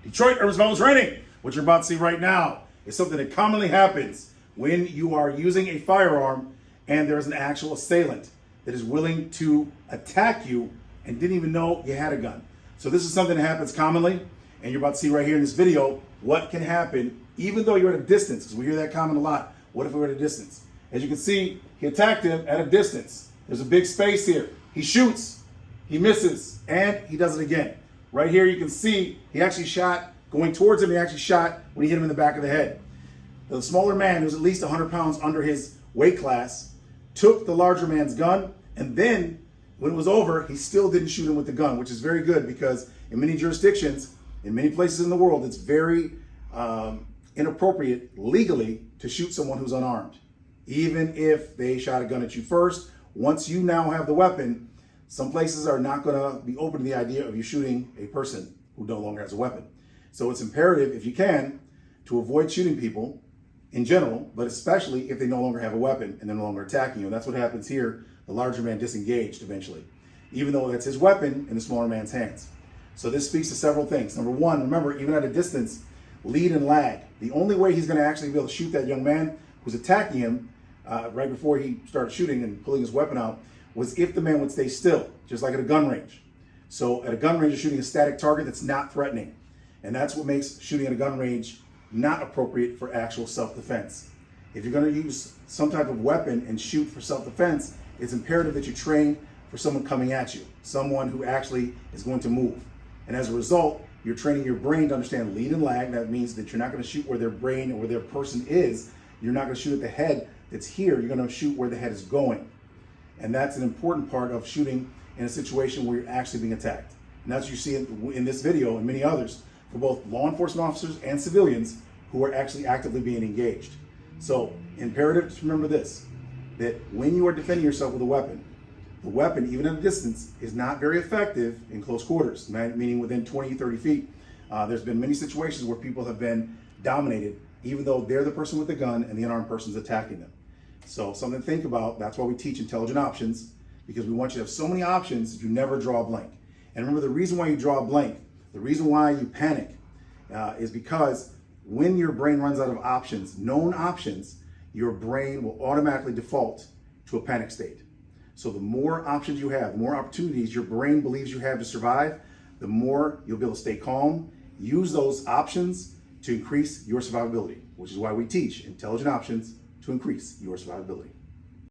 Detroit Urban Survival Training. What you're about to see right now is something that commonly happens when you are using a firearm and there's an actual assailant that is willing to attack you and didn't even know you had a gun. So this is something that happens commonly, and you're about to see right here in this video what can happen even though you're at a distance, because we hear that comment a lot. What if we were at a distance? As you can see, he attacked him at a distance. There's a big space here. He shoots, he misses, and he does it again. Right here you can see he actually shot, going towards him, he actually shot when he hit him in the back of the head. The smaller man, who's at least 100 pounds under his weight class, took the larger man's gun, and then when it was over, he still didn't shoot him with the gun, which is very good because in many jurisdictions, in many places in the world, it's very inappropriate legally to shoot someone who's unarmed. Even if they shot a gun at you first, once you now have the weapon, some places are not going to be open to the idea of you shooting a person who no longer has a weapon. So it's imperative, if you can, to avoid shooting people in general, but especially if they no longer have a weapon and they're no longer attacking you. And that's what happens here. The larger man disengaged eventually, even though that's his weapon in the smaller man's hands. So this speaks to several things. Number one, remember, even at a distance, lead and lag. The only way he's going to actually be able to shoot that young man who's attacking him right before he started shooting and pulling his weapon out was if the man would stay still, just like at a gun range. So at a gun range, you're shooting a static target that's not threatening. And that's what makes shooting at a gun range not appropriate for actual self-defense. If you're going to use some type of weapon and shoot for self-defense, it's imperative that you train for someone coming at you, someone who actually is going to move. And as a result, you're training your brain to understand lead and lag. That means that you're not going to shoot where their brain or where their person is. You're not going to shoot at the head that's here. You're going to shoot where the head is going. And that's an important part of shooting in a situation where you're actually being attacked. And that's what you see in this video and many others for both law enforcement officers and civilians who are actually actively being engaged. So imperative to remember this, that when you are defending yourself with a weapon, the weapon, even at a distance, is not very effective in close quarters, meaning within 20, 30 feet. There's been many situations where people have been dominated, even though they're the person with the gun and the unarmed person's attacking them. So something to think about. That's why we teach intelligent options, because we want you to have so many options that you never draw a blank. And remember, the reason why you draw a blank, the reason why you panic is because when your brain runs out of options, known options, your brain will automatically default to a panic state. So the more options you have, the more opportunities your brain believes you have to survive, the more you'll be able to stay calm, use those options to increase your survivability, which is why we teach intelligent options to increase your survivability.